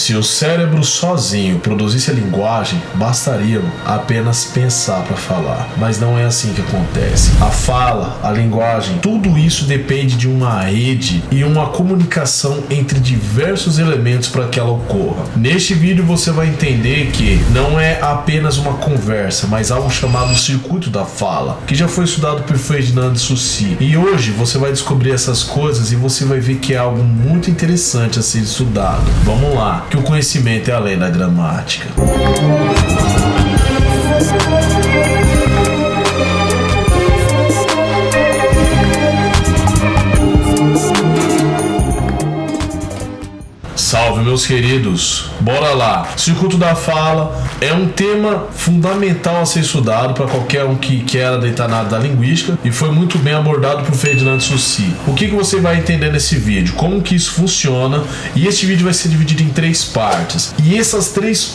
Se o cérebro sozinho produzisse a linguagem, bastaria apenas pensar para falar. Mas não é assim que acontece. A fala, a linguagem, tudo isso depende de uma rede e uma comunicação entre diversos elementos para que ela ocorra. Neste vídeo você vai entender que não é apenas uma conversa, mas algo chamado circuito da fala, que já foi estudado por Ferdinand de Saussure. E hoje você vai descobrir essas coisas e você vai ver que é algo muito interessante a ser estudado. Vamos lá, que o conhecimento é além da gramática. Salve, meus queridos! Bora lá! Circuito da fala é um tema fundamental a ser estudado para qualquer um que quer adentrar na área da linguística e foi muito bem abordado por Ferdinand de Saussure. O que você vai entender nesse vídeo? Como que isso funciona? E este vídeo vai ser dividido em 3 partes. E essas 3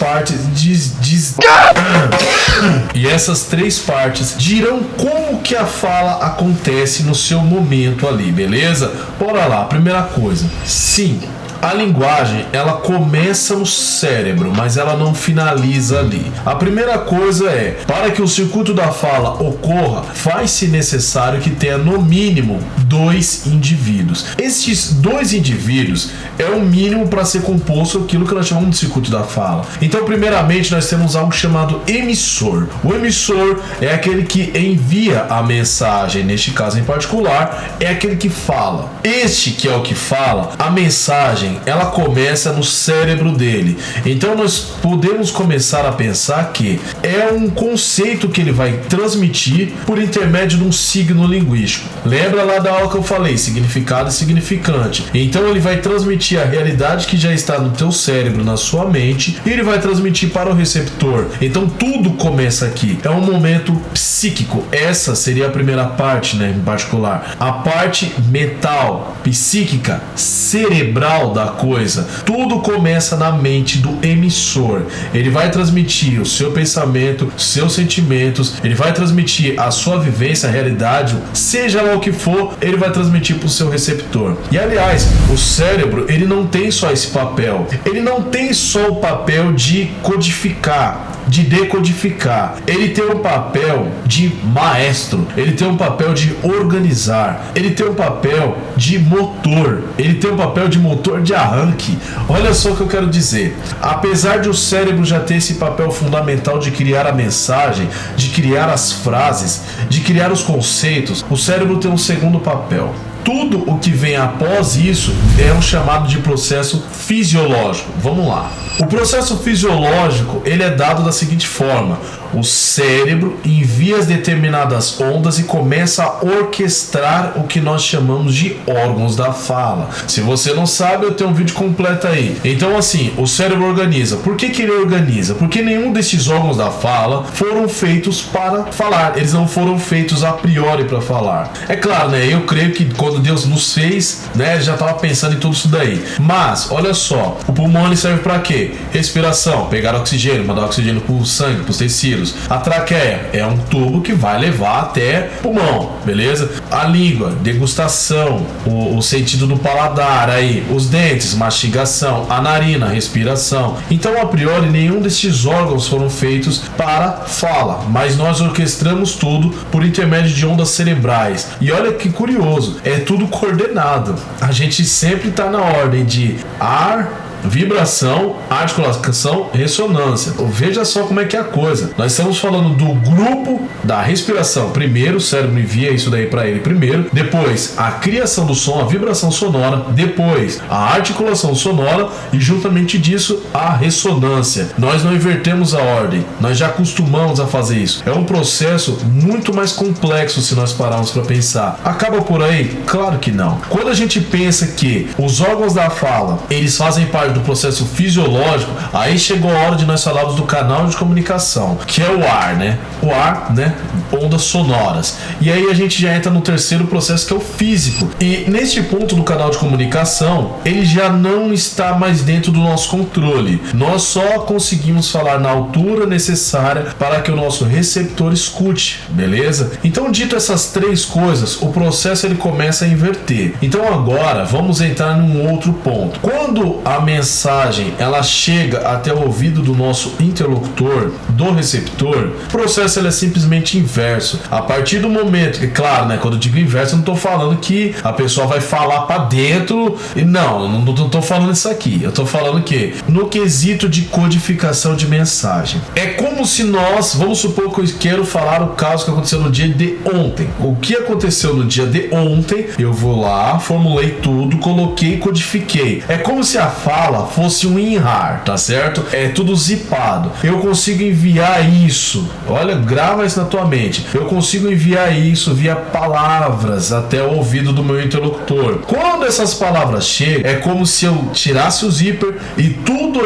partes dirão como que a fala acontece no seu momento ali, beleza? Bora lá! Primeira coisa, sim, a linguagem, ela começa no cérebro, mas ela não finaliza ali. A primeira coisa é, para que o circuito da fala ocorra, faz-se necessário que tenha no mínimo 2 indivíduos. Estes 2 indivíduos é o mínimo para ser composto aquilo que nós chamamos de circuito da fala. Então, primeiramente, nós temos algo chamado emissor. O emissor é aquele que envia a mensagem, neste caso em particular, é aquele que fala. Este que é o que fala, a mensagem ela começa no cérebro dele. Então nós podemos começar a pensar que é um conceito que ele vai transmitir por intermédio de um signo linguístico. Lembra lá da aula que eu falei, significado e significante. Então ele vai transmitir a realidade que já está no teu cérebro, na sua mente, e ele vai transmitir para o receptor. Então tudo começa aqui. É um momento psíquico. Essa seria a primeira parte, né, em particular. A parte mental, psíquica, cerebral da coisa. Tudo começa na mente do emissor. Ele vai transmitir o seu pensamento, seus sentimentos, ele vai transmitir a sua vivência, a realidade, seja lá o que for, ele vai transmitir para o seu receptor. E aliás, o cérebro, ele não tem só esse papel. Ele não tem só o papel de codificar, de decodificar. Ele tem um papel de maestro, ele tem um papel de organizar, ele tem um papel de motor, ele tem um papel de motor de arranque. Olha só o que eu quero dizer. Apesar de o cérebro já ter esse papel fundamental de criar a mensagem, de criar as frases, de criar os conceitos, o cérebro tem um segundo papel. Tudo o que vem após isso é um chamado de processo fisiológico. Vamos lá. O processo fisiológico, ele é dado da seguinte forma: o cérebro envia as determinadas ondas e começa a orquestrar o que nós chamamos de órgãos da fala. Se você não sabe, eu tenho um vídeo completo aí. Então, assim, o cérebro organiza. Por que ele organiza? Porque nenhum desses órgãos da fala foram feitos para falar. Eles não foram feitos a priori para falar. É claro, né? Eu creio que quando Deus nos fez, né, ele já estava pensando em tudo isso daí. Mas, olha só, o pulmão ele serve para quê? Respiração, pegar oxigênio, mandar oxigênio para o sangue, para os tecidos. A traqueia é um tubo que vai levar até o pulmão, beleza? A língua, degustação, o sentido do paladar, aí, os dentes, mastigação, a narina, respiração. Então, a priori, nenhum desses órgãos foram feitos para fala, mas nós orquestramos tudo por intermédio de ondas cerebrais. E olha que curioso, é tudo coordenado. A gente sempre está na ordem de ar, vibração, articulação, ressonância. Veja só como é que é a coisa. Nós estamos falando do grupo da respiração. Primeiro, o cérebro envia isso daí para ele primeiro. Depois, a criação do som, a vibração sonora. Depois, a articulação sonora. E juntamente disso, a ressonância. Nós não invertemos a ordem. Nós já acostumamos a fazer isso. É um processo muito mais complexo se nós pararmos para pensar. Acaba por aí? Claro que não. Quando a gente pensa que os órgãos da fala, eles fazem parte do processo fisiológico, aí chegou a hora de nós falarmos do canal de comunicação, que é o ar, né? O ar, né? Ondas sonoras. E aí a gente já entra no terceiro processo, que é o físico. E neste ponto do canal de comunicação, ele já não está mais dentro do nosso controle. Nós só conseguimos falar na altura necessária para que o nosso receptor escute, beleza? Então, dito essas 3 coisas, o processo ele começa a inverter. Então agora vamos entrar num outro ponto. Quando a mensagem mensagem ela chega até o ouvido do nosso interlocutor, do receptor, o processo ele é simplesmente inverso. A partir do momento que, claro, né, quando eu digo inverso, eu não estou falando que a pessoa vai falar para dentro, e não estou falando isso aqui. Eu estou falando que no quesito de codificação de mensagem, é como se nós, vamos supor que eu quero falar o caso que aconteceu no dia de ontem. O que aconteceu no dia de ontem, eu vou lá, formulei tudo, coloquei e codifiquei. É como se a fala fosse um WinRAR, tá certo? É tudo zipado. Eu consigo enviar isso, olha, grava isso na tua mente. Eu consigo enviar isso via palavras até o ouvido do meu interlocutor. Quando essas palavras chegam, é como se eu tirasse o zíper e todo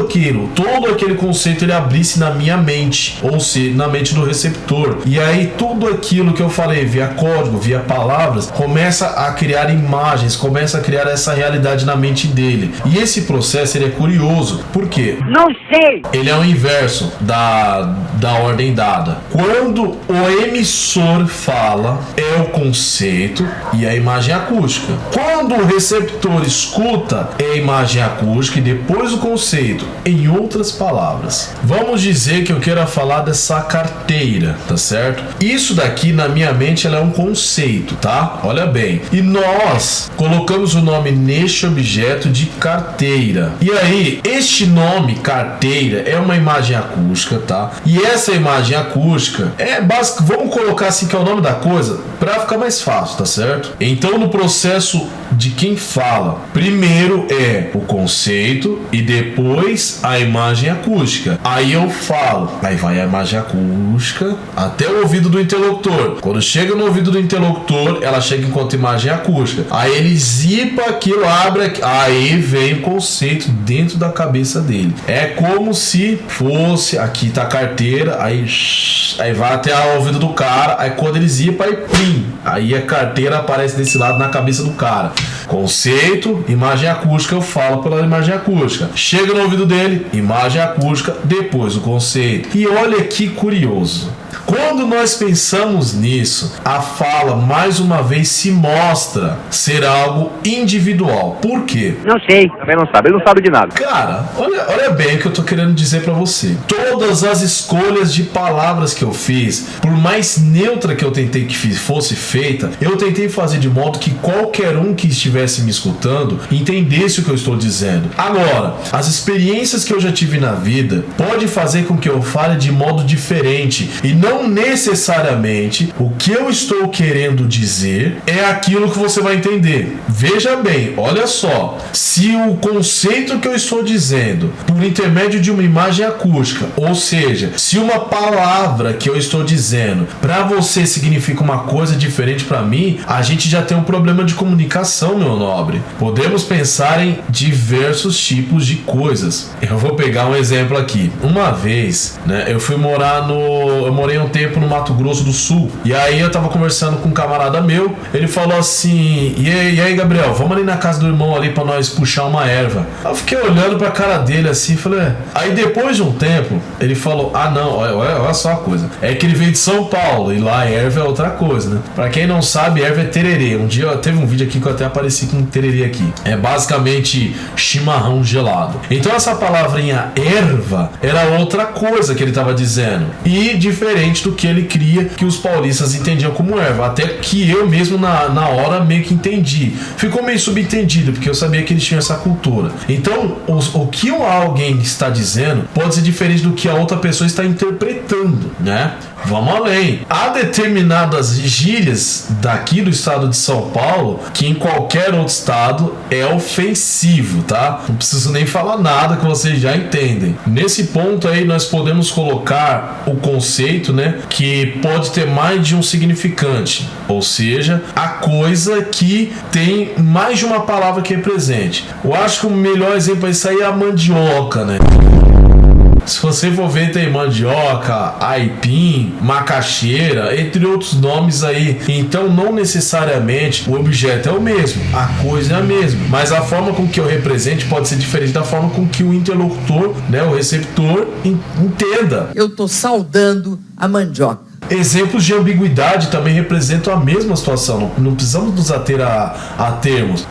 aquele conceito ele abrisse na minha mente, ou seja, na mente do receptor. E aí tudo aquilo que eu falei via código, via palavras, começa a criar imagens, começa a criar essa realidade na mente dele. E esse processo ele é curioso. Por quê? Não sei. Ele é o inverso da ordem dada. Quando o emissor fala, é o conceito e a imagem acústica. Quando o receptor escuta, é a imagem acústica e depois o conceito. Em outras palavras, vamos dizer que eu queira falar dessa carteira, tá certo? Isso daqui na minha mente ela é um conceito, tá? Olha bem. E nós colocamos o nome neste objeto de carteira. E aí, este nome carteira é uma imagem acústica, tá? E essa imagem acústica é básica, vamos colocar assim que é o nome da coisa para ficar mais fácil, tá certo? Então, no processo de quem fala, primeiro é o conceito e depois a imagem acústica. Aí eu falo, aí vai a imagem acústica até o ouvido do interlocutor. Quando chega no ouvido do interlocutor, ela chega enquanto imagem acústica. Aí ele zipa aquilo, abre, aí vem o conceito dentro da cabeça dele. É como se fosse, aqui tá a carteira, aí vai até o ouvido do cara, aí quando ele zipa, aí plim, aí a carteira aparece desse lado na cabeça do cara. Conceito, imagem acústica, eu falo pela imagem acústica. Chega no ouvido dele, imagem acústica, depois o conceito. E olha que curioso. Quando nós pensamos nisso, a fala mais uma vez se mostra ser algo individual. Por quê? Não sei. Também não sabe. Ele não sabe de nada. Cara, olha bem o que eu tô querendo dizer pra você. Todas as escolhas de palavras que eu fiz, por mais neutra que eu tentei que fosse feita, eu tentei fazer de modo que qualquer um que estivesse me escutando entendesse o que eu estou dizendo. Agora, as experiências que eu já tive na vida pode fazer com que eu fale de modo diferente e não necessariamente o que eu estou querendo dizer é aquilo que você vai entender. Veja bem, olha só, se o conceito que eu estou dizendo por intermédio de uma imagem acústica, ou seja, se uma palavra que eu estou dizendo para você significa uma coisa diferente para mim, a gente já tem um problema de comunicação, meu nobre. Podemos pensar em diversos tipos de coisas. Eu vou pegar um exemplo aqui. Uma vez, né, eu morei um tempo no Mato Grosso do Sul, e aí eu tava conversando com um camarada meu, ele falou assim, e aí Gabriel, vamos ali na casa do irmão ali pra nós puxar uma erva. Eu fiquei olhando pra cara dele assim, falei, aí depois de um tempo, ele falou, não, olha só a coisa, é que ele veio de São Paulo, e lá erva é outra coisa, né? Pra quem não sabe, erva é tererê. Um dia teve um vídeo aqui que eu até apareci com um tererê aqui, é basicamente chimarrão gelado. Então essa palavrinha erva era outra coisa que ele tava dizendo, e diferente do que ele cria que os paulistas entendiam como erva, até que eu mesmo na hora meio que entendi, ficou meio subentendido porque eu sabia que eles tinham essa cultura. Então o que alguém está dizendo pode ser diferente do que a outra pessoa está interpretando, né? Vamos além. Há determinadas gírias daqui do estado de São Paulo que em qualquer outro estado é ofensivo, tá? Não preciso nem falar nada que vocês já entendem. Nesse ponto aí nós podemos colocar o conceito, né, que pode ter mais de um significante, ou seja, a coisa que tem mais de uma palavra que represente. Eu acho que o melhor exemplo disso aí é a mandioca, né? Se você for ver, tem mandioca, aipim, macaxeira, entre outros nomes aí. Então, não necessariamente o objeto é o mesmo, a coisa é a mesma, mas a forma com que eu represente pode ser diferente da forma com que o interlocutor, né, o receptor, entenda. Eu tô saudando a mandioca. Exemplos de ambiguidade também representam a mesma situação. Não precisamos nos ater a termos.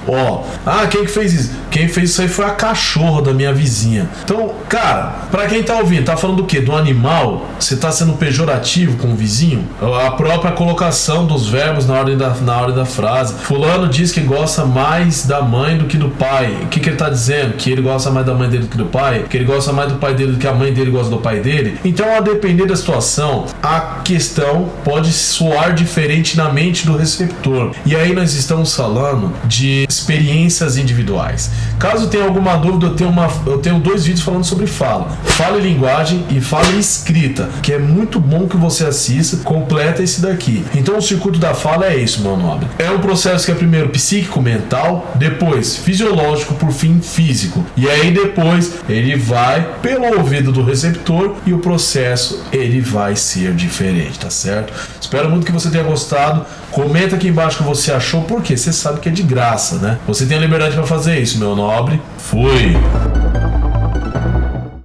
Quem que fez isso? Quem fez isso aí foi a cachorra da minha vizinha. Então, cara, pra quem tá ouvindo, tá falando do quê? Do animal? Você tá sendo pejorativo com o vizinho? A própria colocação dos verbos na ordem da frase. Fulano diz que gosta mais da mãe do que do pai. O que ele tá dizendo? Que ele gosta mais da mãe dele do que do pai? Que ele gosta mais do pai dele do que a mãe dele gosta do pai dele? Então, a depender da situação, a questão pode soar diferente na mente do receptor. E aí nós estamos falando de experiências individuais. Caso tenha alguma dúvida, eu tenho 2 vídeos falando sobre fala e linguagem e fala e escrita, que é muito bom que você assista, completa esse daqui. Então o circuito da fala é isso, meu nobre. É um processo que é primeiro psíquico, mental, depois fisiológico, por fim físico. E aí depois ele vai pelo ouvido do receptor e o processo ele vai ser diferente, tá certo? Espero muito que você tenha gostado. Comenta aqui embaixo o que você achou, porque você sabe que é de graça, né? Você tem a liberdade para fazer isso, meu nobre. Fui!